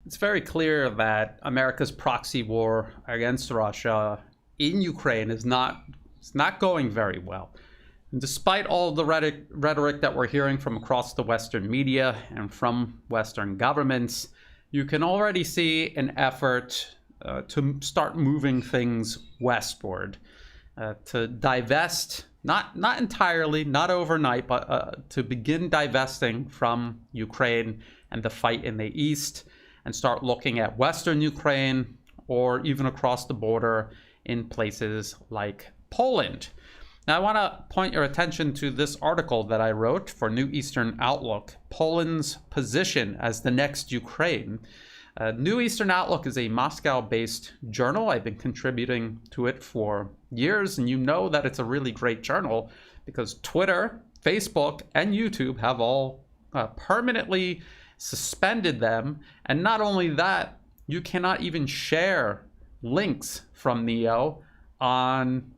it's very clear that America's proxy war against Russia in Ukraine is not going very well. And despite all the rhetoric that we're hearing from across the Western media and from Western governments, you can already see an effort to start moving things westward, to divest, not entirely, not overnight, but to begin divesting from Ukraine and the fight in the east, and start looking at Western Ukraine or even across the border in places like Poland. Now, I want to point your attention to this article that I wrote for New Eastern Outlook, Poland's Position as the Next Ukraine. New Eastern Outlook is a Moscow-based journal. I've been contributing to it for years, and you know that it's a really great journal because Twitter, Facebook, and YouTube have all permanently suspended them. And not only that, you cannot even share links from Neo on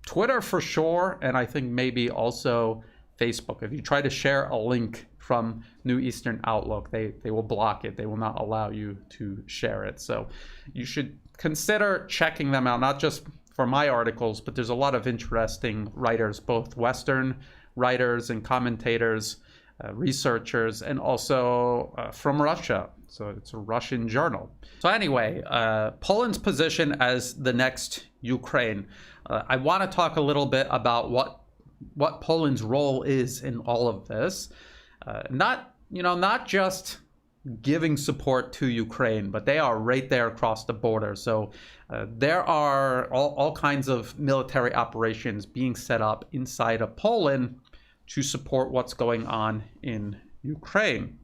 Twitter for sure, and I think maybe also Facebook. If you try to share a link from New Eastern Outlook, they will block it. They will not allow you to share it. So you should consider checking them out, not just for my articles, but there's a lot of interesting writers, both Western writers and commentators, researchers, and also from Russia. So it's a Russian journal. So anyway, Poland's position as the next Ukraine. I want to talk a little bit about what Poland's role is in all of this. Not just giving support to Ukraine, but they are right there across the border. So there are all kinds of military operations being set up inside of Poland to support what's going on in Ukraine.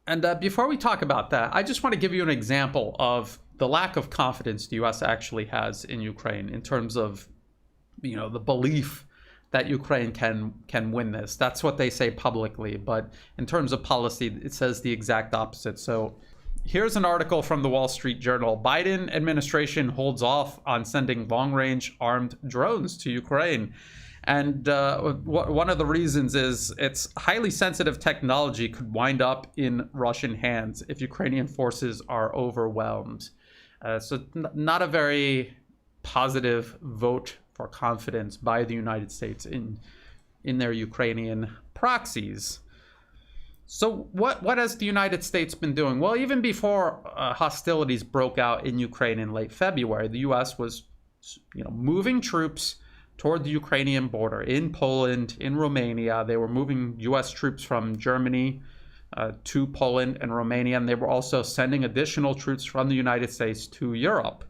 And before we talk about that, I just want to give you an example of the lack of confidence the U.S. actually has in Ukraine in terms of, the belief that Ukraine can win this. That's what they say publicly, but in terms of policy, it says the exact opposite. So here's an article from the Wall Street Journal. Biden administration holds off on sending long-range armed drones to Ukraine. And one of the reasons is its highly sensitive technology could wind up in Russian hands if Ukrainian forces are overwhelmed. So not a very positive vote for confidence by the United States in their Ukrainian proxies. So what has the United States been doing? Well, even before hostilities broke out in Ukraine in late February, the U.S. was moving troops toward the Ukrainian border in Poland, in Romania. They were moving U.S. troops from Germany to Poland and Romania, and they were also sending additional troops from the United States to Europe.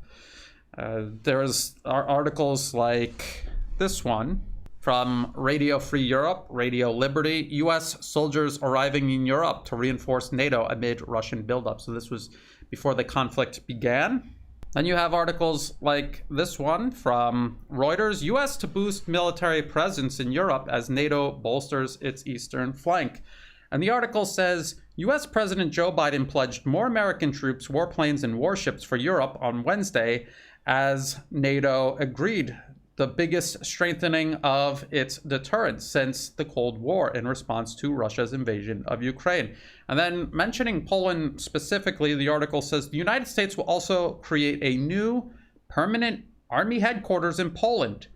There's articles like this one from Radio Free Europe, Radio Liberty, U.S. soldiers arriving in Europe to reinforce NATO amid Russian buildup. So this was before the conflict began. Then you have articles like this one from Reuters, U.S. to boost military presence in Europe as NATO bolsters its eastern flank. And the article says, U.S. President Joe Biden pledged more American troops, warplanes, and warships for Europe on Wednesday as NATO agreed, the biggest strengthening of its deterrence since the Cold War in response to Russia's invasion of Ukraine. And then mentioning Poland specifically, the article says the United States will also create a new permanent army headquarters in Poland,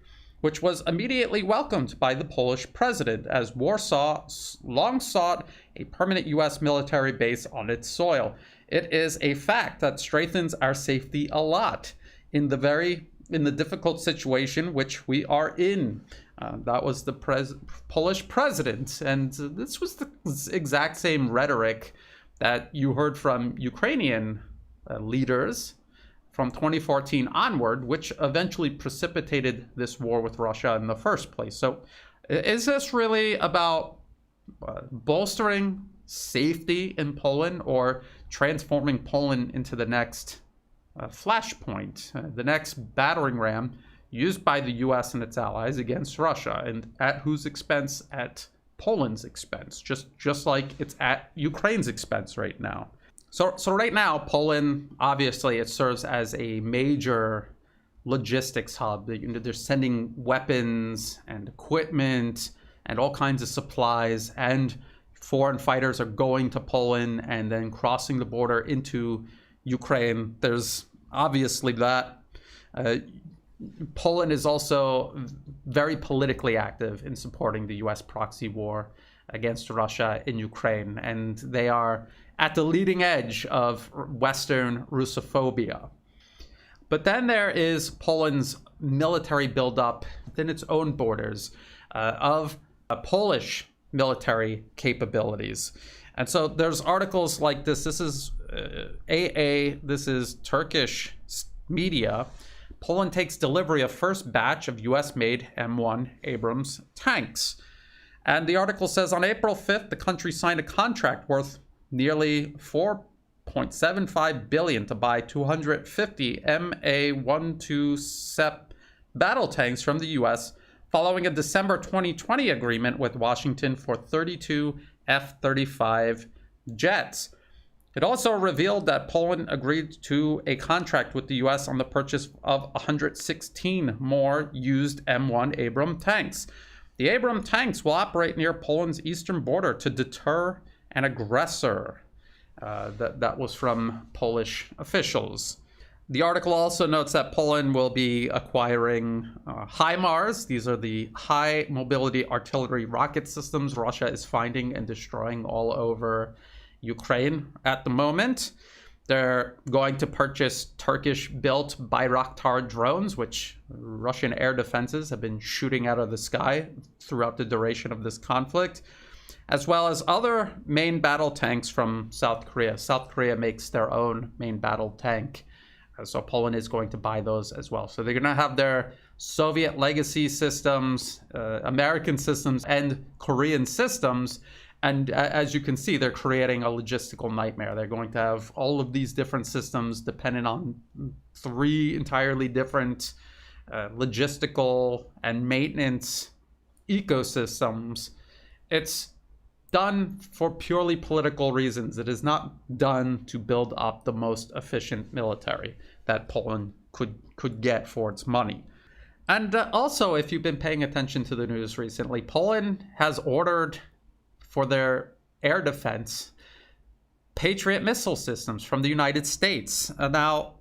which was immediately welcomed by the Polish president as Warsaw long sought a permanent U.S. military base on its soil. It is a fact that strengthens our safety a lot in the difficult situation which we are in. That was the Polish president. And this was the exact same rhetoric that you heard from Ukrainian leaders from 2014 onward, which eventually precipitated this war with Russia in the first place. So is this really about bolstering safety in Poland or transforming Poland into the next flashpoint, the next battering ram used by the U.S. and its allies against Russia, and at whose expense? At Poland's expense, just like it's at Ukraine's expense right now. So right now, Poland, obviously, it serves as a major logistics hub. They're sending weapons and equipment and all kinds of supplies, and foreign fighters are going to Poland and then crossing the border into Ukraine. There's obviously that. Poland is also very politically active in supporting the US proxy war against Russia in Ukraine, and they are at the leading edge of Western Russophobia. But then there is Poland's military buildup within its own borders of Polish military capabilities. And so there's articles like this. This is AA, this is Turkish media. Poland takes delivery of first batch of US-made M1 Abrams tanks. And the article says on April 5th, the country signed a contract worth nearly $4.75 billion to buy 250 MA-12 SEP battle tanks from the US, following a December 2020 agreement with Washington for 32 F-35 jets. It also revealed that Poland agreed to a contract with the US on the purchase of 116 more used M1 Abrams tanks. The Abrams tanks will operate near Poland's eastern border to deter an aggressor. That was from Polish officials. The article also notes that Poland will be acquiring HIMARS. These are the high mobility artillery rocket systems Russia is finding and destroying all over Ukraine at the moment. They're going to purchase Turkish-built Bayraktar drones, which Russian air defenses have been shooting out of the sky throughout the duration of this conflict, as well as other main battle tanks from South Korea. South Korea makes their own main battle tank, so Poland is going to buy those as well. So they're going to have their Soviet legacy systems, American systems, and Korean systems. And as you can see, they're creating a logistical nightmare. They're going to have all of these different systems dependent on 3 entirely different logistical and maintenance ecosystems. It's done for purely political reasons. It is not done to build up the most efficient military that Poland could get for its money. And also, if you've been paying attention to the news recently, Poland has ordered for their air defense Patriot missile systems from the United States. Now,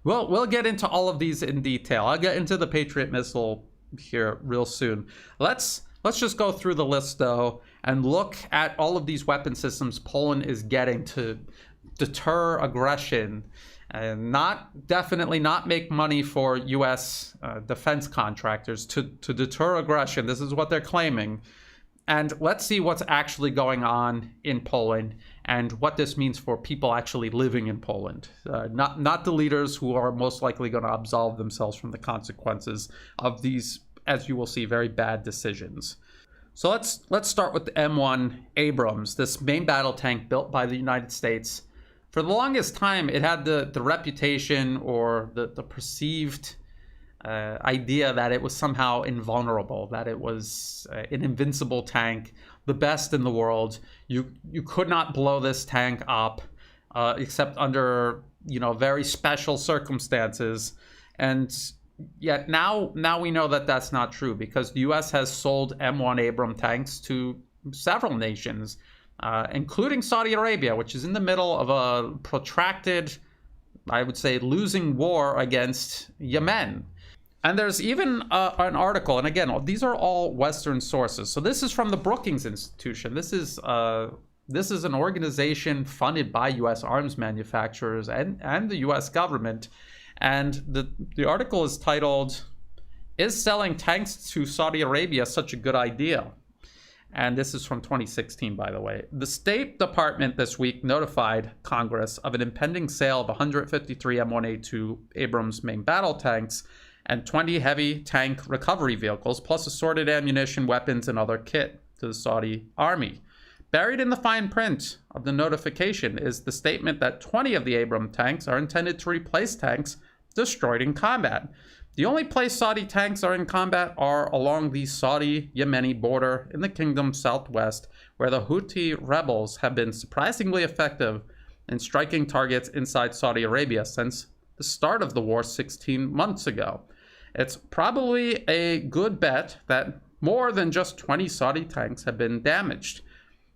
we'll get into all of these in detail. I'll get into the Patriot missile here real soon. Let's just go through the list, though, and look at all of these weapon systems Poland is getting to deter aggression and definitely not make money for U.S. Defense contractors, to deter aggression. This is what they're claiming. And let's see what's actually going on in Poland and what this means for people actually living in Poland. Not the leaders who are most likely going to absolve themselves from the consequences of these, as you will see, very bad decisions. So let's start with the M1 Abrams, this main battle tank built by the United States. For the longest time, it had the reputation or the perceived idea that it was somehow invulnerable, that it was an invincible tank, the best in the world. You could not blow this tank up except under very special circumstances. And yet now we know that that's not true, because the US has sold M1 Abrams tanks to several nations, including Saudi Arabia, which is in the middle of a protracted, I would say, losing war against Yemen. And there's even an article, and again, these are all Western sources. So this is from the Brookings Institution. This is an organization funded by U.S. arms manufacturers and the U.S. government. And the article is titled, "Is Selling Tanks to Saudi Arabia Such a Good Idea?" And this is from 2016, by the way. The State Department this week notified Congress of an impending sale of 153 M1A2 Abrams main battle tanks and 20 heavy tank recovery vehicles, plus assorted ammunition, weapons, and other kit to the Saudi army. Buried in the fine print of the notification is the statement that 20 of the Abrams tanks are intended to replace tanks destroyed in combat. The only place Saudi tanks are in combat are along the Saudi-Yemeni border in the kingdom's southwest, where the Houthi rebels have been surprisingly effective in striking targets inside Saudi Arabia since the start of the war 16 months ago. It's probably a good bet that more than just 20 Saudi tanks have been damaged.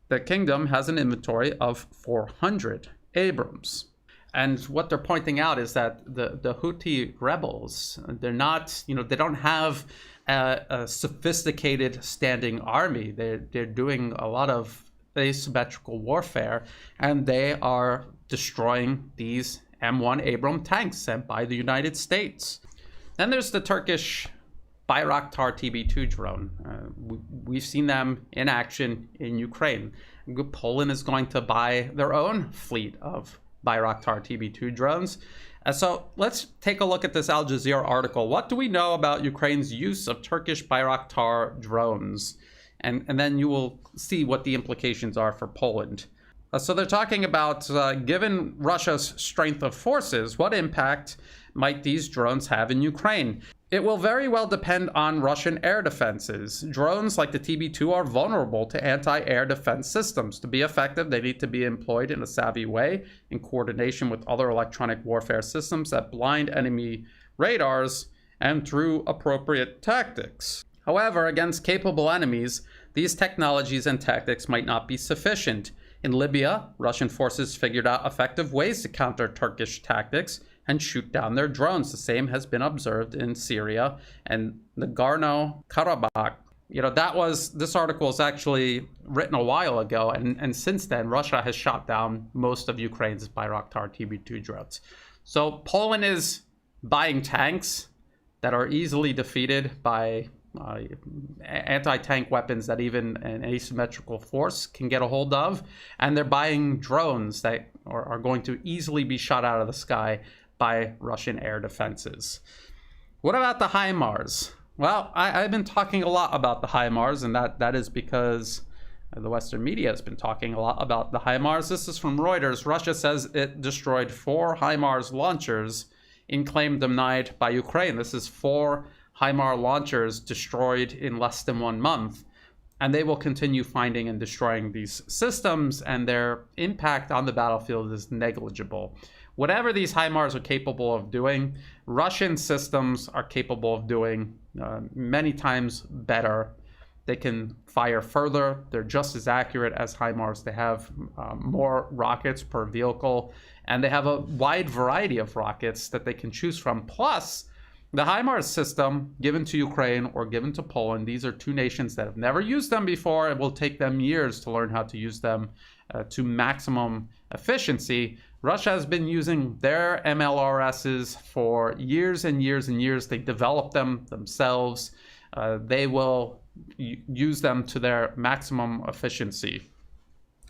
The kingdom has an inventory of 400 Abrams. And what they're pointing out is that the Houthi rebels, they're not, they don't have a sophisticated standing army. They're doing a lot of asymmetrical warfare, and they are destroying these M1 Abrams tanks sent by the United States. Then there's the Turkish Bayraktar TB2 drone. We've seen them in action in Ukraine. Poland is going to buy their own fleet of Bayraktar TB2 drones. So let's take a look at this Al Jazeera article. What do we know about Ukraine's use of Turkish Bayraktar drones? And then you will see what the implications are for Poland. So they're talking about, given Russia's strength of forces, what impact might these drones have in Ukraine? It will very well depend on Russian air defenses. Drones like the TB2 are vulnerable to anti-air defense systems. To be effective, they need to be employed in a savvy way, in coordination with other electronic warfare systems that blind enemy radars, and through appropriate tactics. However, against capable enemies, these technologies and tactics might not be sufficient. In Libya, Russian forces figured out effective ways to counter Turkish tactics and shoot down their drones. The same has been observed in Syria and Nagorno-Karabakh. This article is actually written a while ago, and since then, Russia has shot down most of Ukraine's Bayraktar TB2 drones. So Poland is buying tanks that are easily defeated by anti-tank weapons that even an asymmetrical force can get a hold of, and they're buying drones that are going to easily be shot out of the sky by Russian air defenses. What about the HIMARS? Well, I've been talking a lot about the HIMARS, and that is because the Western media has been talking a lot about the HIMARS. This is from Reuters. Russia says it destroyed 4 HIMARS launchers in claim denied by Ukraine. This is 4 HIMARS launchers destroyed in less than 1 month. And they will continue finding and destroying these systems, and their impact on the battlefield is negligible. Whatever these HIMARS are capable of doing, Russian systems are capable of doing many times better. They can fire further. They're just as accurate as HIMARS. They have more rockets per vehicle, and they have a wide variety of rockets that they can choose from. Plus, the HIMARS system given to Ukraine or given to Poland, these are 2 nations that have never used them before. It will take them years to learn how to use them to maximum efficiency. Russia has been using their MLRSs for years and years and years. They developed them themselves. They will use them to their maximum efficiency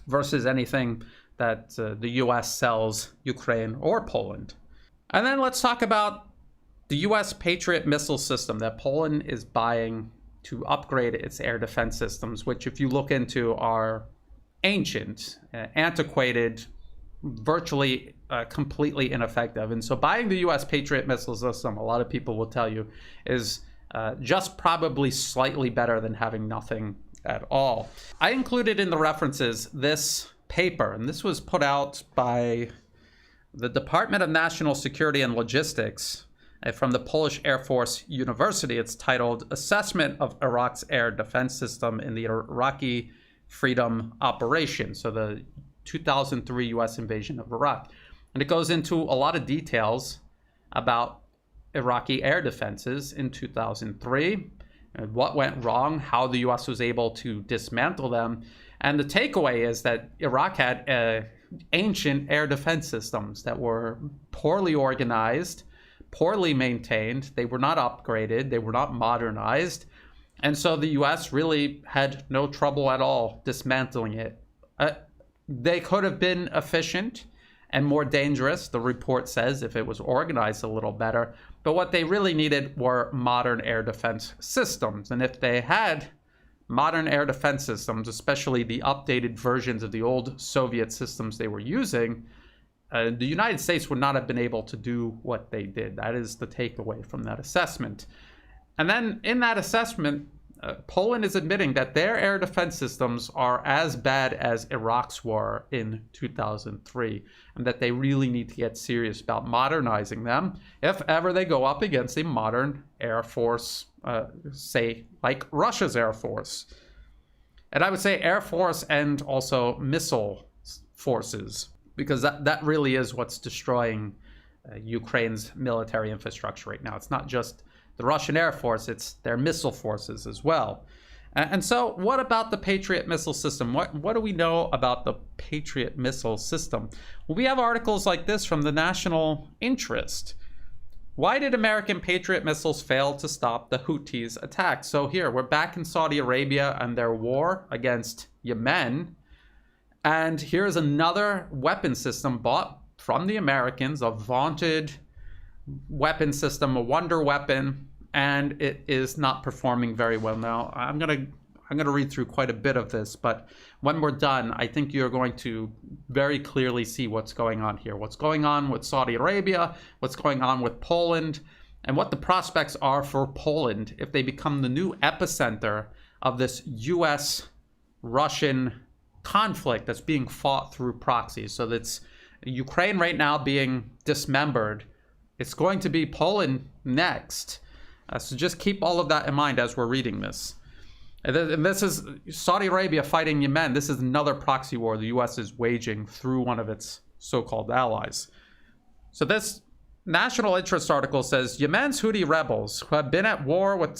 versus anything that the US sells Ukraine or Poland. And then let's talk about the US Patriot missile system that Poland is buying to upgrade its air defense systems, which if you look into are ancient, antiquated, virtually completely ineffective. And so buying the US Patriot missile system, a lot of people will tell you, is just probably slightly better than having nothing at all. I included in the references this paper, and this was put out by the Department of National Security and Logistics from the Polish Air Force University. It's titled Assessment of Iraq's Air Defense System in the Iraqi Freedom Operation, so the 2003 US invasion of Iraq. And it goes into a lot of details about Iraqi air defenses in 2003, and what went wrong, how the US was able to dismantle them. And the takeaway is that Iraq had ancient air defense systems that were poorly organized, poorly maintained. They were not upgraded. They were not modernized. And so the US really had no trouble at all dismantling it. They could have been efficient and more dangerous, the report says, if it was organized a little better. But what they really needed were modern air defense systems. And if they had modern air defense systems, especially the updated versions of the old Soviet systems they were using, the United States would not have been able to do what they did. That is the takeaway from that assessment. And then in that assessment, Poland is admitting that their air defense systems are as bad as Iraq's were in 2003, and that they really need to get serious about modernizing them if ever they go up against a modern air force, say, like Russia's air force. And I would say air force and also missile forces. because that really is what's destroying Ukraine's military infrastructure right now. It's not just the Russian Air Force, it's their missile forces as well. And so what about the Patriot missile system? What do we know about the Patriot missile system? Well, we have articles like this from the National Interest. Why did American Patriot missiles fail to stop the Houthis' attack? So here, we're back in Saudi Arabia and their war against Yemen. And here's another weapon system bought from the Americans, a vaunted weapon system, a wonder weapon, and it is not performing very well. Now, I'm gonna read through quite a bit of this, but when we're done, I think you're going to very clearly see what's going on here. What's going on with Saudi Arabia, what's going on with Poland, and what the prospects are for Poland if they become the new epicenter of this US-Russian conflict that's being fought through proxies. So that's Ukraine right now being dismembered. It's going to be Poland next. So just keep all of that in mind as we're reading this. And this is Saudi Arabia fighting Yemen. This is another proxy war the US is waging through one of its so-called allies. So this National Interest article says, Yemen's Houthi rebels, who have been at war with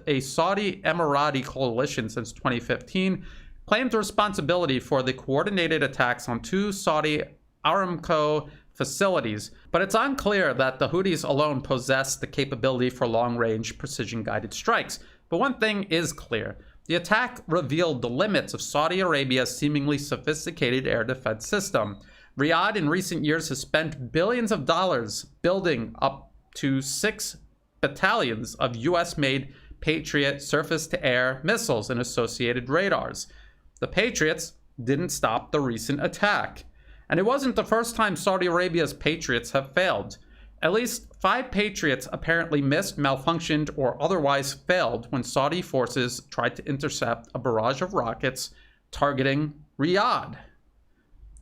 a Saudi Emirati coalition since 2015, claimed responsibility for the coordinated attacks on two Saudi Aramco facilities, but it's unclear that the Houthis alone possess the capability for long-range precision-guided strikes. But one thing is clear. The attack revealed the limits of Saudi Arabia's seemingly sophisticated air defense system. Riyadh in recent years has spent billions of dollars building up to 6 battalions of US-made Patriot surface-to-air missiles and associated radars. The Patriots didn't stop the recent attack. And it wasn't the first time Saudi Arabia's Patriots have failed. At least 5 Patriots apparently missed, malfunctioned, or otherwise failed when Saudi forces tried to intercept a barrage of rockets targeting Riyadh.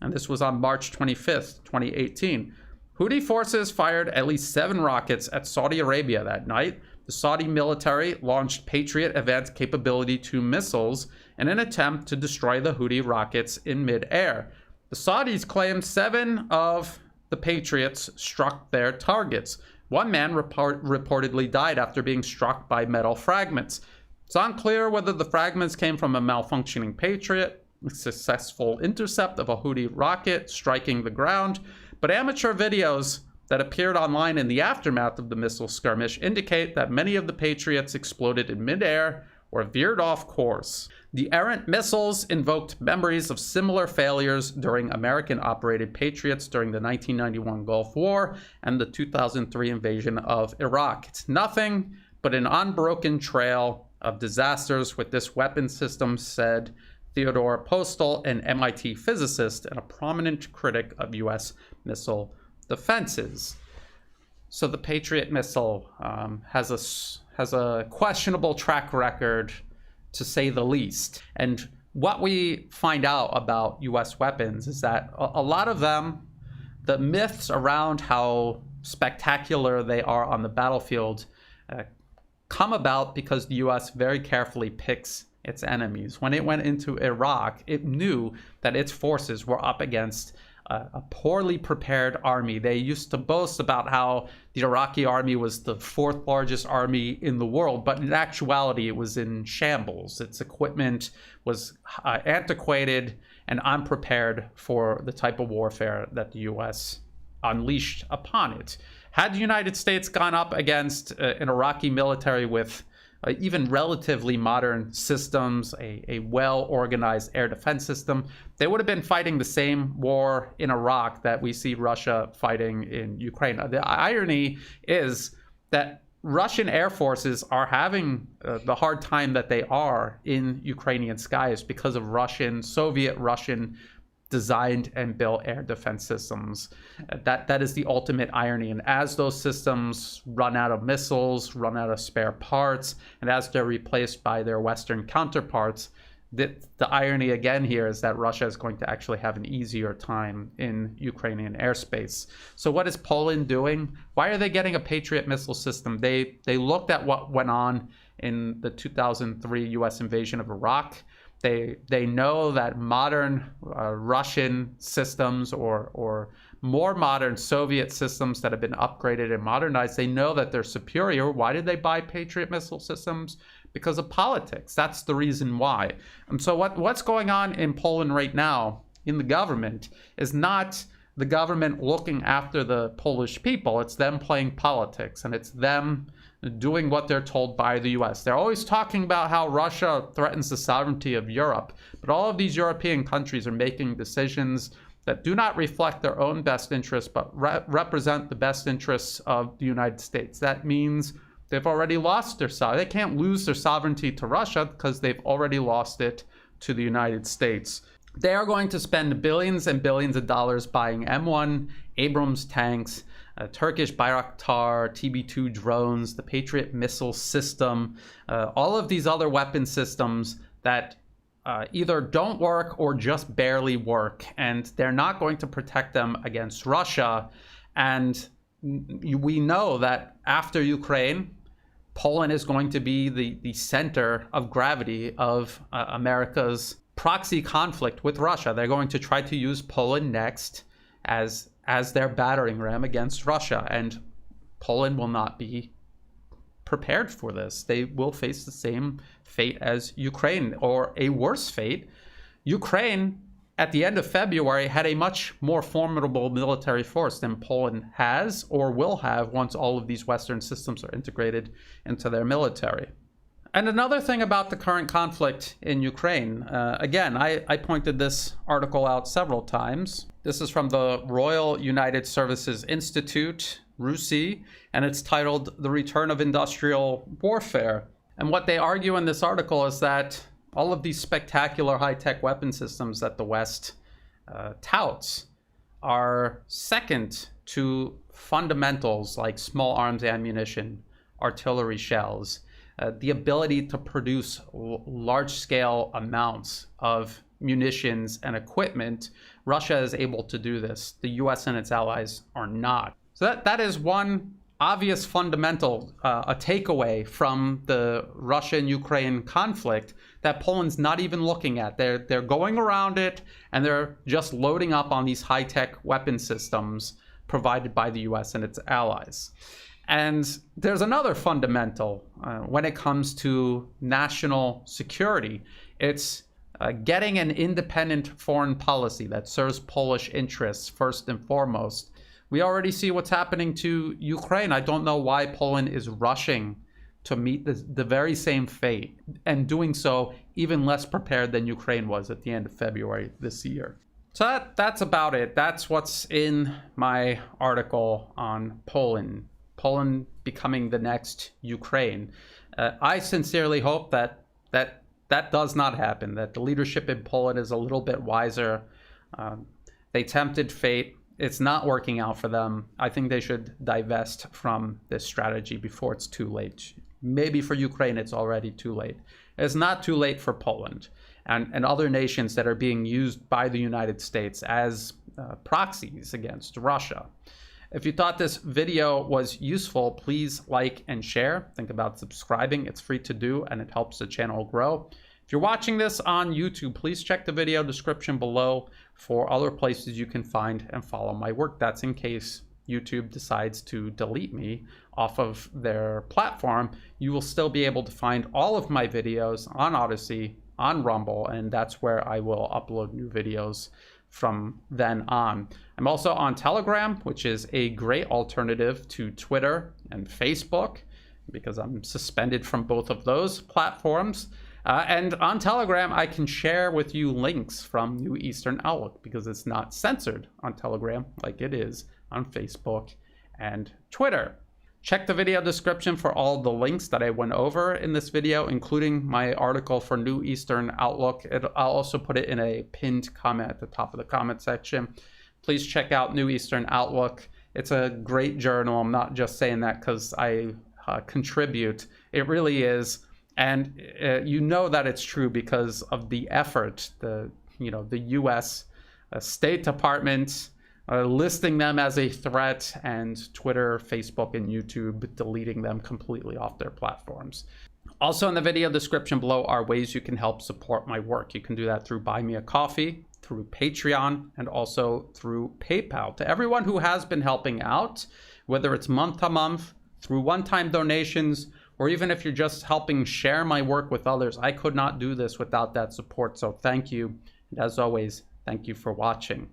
And this was on March 25th, 2018. Houthi forces fired at least 7 rockets at Saudi Arabia that night. The Saudi military launched Patriot Advanced Capability 2 missiles in an attempt to destroy the Houthi rockets in mid-air. The Saudis claimed 7 of the Patriots struck their targets. One man reportedly died after being struck by metal fragments. It's unclear whether the fragments came from a malfunctioning Patriot, a successful intercept of a Houthi rocket striking the ground, but amateur videos that appeared online in the aftermath of the missile skirmish indicate that many of the Patriots exploded in midair or veered off course. The errant missiles invoked memories of similar failures during American-operated Patriots during the 1991 Gulf War and the 2003 invasion of Iraq. It's nothing but an unbroken trail of disasters with this weapon system, said Theodore Postel, an MIT physicist and a prominent critic of U.S. missile defenses. So the Patriot missile has a questionable track record, to say the least. And what we find out about U.S. weapons is that a lot of them, the myths around how spectacular they are on the battlefield, come about because the U.S. very carefully picks its enemies. When it went into Iraq, it knew that its forces were up against a poorly prepared army. They used to boast about how the Iraqi army was the 4th largest army in the world, but in actuality, it was in shambles. Its equipment was antiquated and unprepared for the type of warfare that the U.S. unleashed upon it. Had the United States gone up against an Iraqi military with even relatively modern systems, a well-organized air defense system, they would have been fighting the same war in Iraq that we see Russia fighting in Ukraine. The irony is that Russian air forces are having the hard time that they are in Ukrainian skies because of Soviet Russian designed and built air defense systems. That is the ultimate irony. And as those systems run out of missiles, run out of spare parts, and as they're replaced by their Western counterparts, the irony again here is that Russia is going to actually have an easier time in Ukrainian airspace. So what is Poland doing? Why are they getting a Patriot missile system? They looked at what went on in the 2003 US invasion of Iraq. They know that modern Russian systems or more modern Soviet systems that have been upgraded and modernized, they know that they're superior. Why did they buy Patriot missile systems? Because of politics. That's the reason why. And so what's going on in Poland right now in the government is not the government looking after the Polish people. It's them playing politics, and it's them doing what they're told by the US. They're always talking about how Russia threatens the sovereignty of Europe, but all of these European countries are making decisions that do not reflect their own best interests, but represent the best interests of the United States. That means they've already lost their sovereignty. They can't lose their sovereignty to Russia because they've already lost it to the United States. They are going to spend billions and billions of dollars buying M1 Abrams tanks, Turkish Bayraktar TB2 drones, the Patriot missile system, all of these other weapon systems that either don't work or just barely work, and they're not going to protect them against Russia. And we know that after Ukraine, Poland is going to be the center of gravity of America's proxy conflict with Russia. They're going to try to use Poland next as their battering ram against Russia, and Poland will not be prepared for this. They will face the same fate as Ukraine, or a worse fate. Ukraine, at the end of February, had a much more formidable military force than Poland has or will have once all of these Western systems are integrated into their military. And another thing about the current conflict in Ukraine, again, I pointed this article out several times. This is from the Royal United Services Institute, RUSI, and it's titled The Return of Industrial Warfare. And what they argue in this article is that all of these spectacular high-tech weapon systems that the West touts are second to fundamentals like small arms ammunition, artillery shells, the ability to produce large-scale amounts of munitions and equipment. Russia is able to do this. The US and its allies are not. So that is one obvious fundamental, a takeaway from the Russia-Ukraine conflict that Poland's not even looking at. They're going around it, and they're just loading up on these high-tech weapon systems provided by the US and its allies. And there's another fundamental when it comes to national security. It's getting an independent foreign policy that serves Polish interests first and foremost. We already see what's happening to Ukraine. I don't know why Poland is rushing to meet the very same fate, and doing so even less prepared than Ukraine was at the end of February this year. So that's about it. That's what's in my article on Poland becoming the next Ukraine. I sincerely hope that does not happen, that the leadership in Poland is a little bit wiser. They tempted fate. It's not working out for them. I think they should divest from this strategy before it's too late. Maybe for Ukraine, it's already too late. It's not too late for Poland and other nations that are being used by the United States as proxies against Russia. If you thought this video was useful, please like and share. Think about subscribing. It's free to do, and it helps the channel grow. If you're watching this on YouTube, please check the video description below for other places you can find and follow my work. That's in case YouTube decides to delete me off of their platform. You will still be able to find all of my videos on Odyssey, on Rumble, and that's where I will upload new videos from then on. I'm also on Telegram, which is a great alternative to Twitter and Facebook, because I'm suspended from both of those platforms. And on Telegram, I can share with you links from New Eastern Outlook, because it's not censored on Telegram like it is on Facebook and Twitter. Check the video description for all the links that I went over in this video, including my article for New Eastern Outlook. I'll also put it in a pinned comment at the top of the comment section. Please check out New Eastern Outlook. It's a great journal. I'm not just saying that because I contribute. It really is. And you know that it's true because of the effort, the U.S. State Department listing them as a threat, and Twitter, Facebook, and YouTube deleting them completely off their platforms. Also in the video description below are ways you can help support my work. You can do that through Buy Me a Coffee, through Patreon, and also through PayPal. To everyone who has been helping out, whether it's month to month, through one-time donations, or even if you're just helping share my work with others, I could not do this without that support. So thank you. And as always, thank you for watching.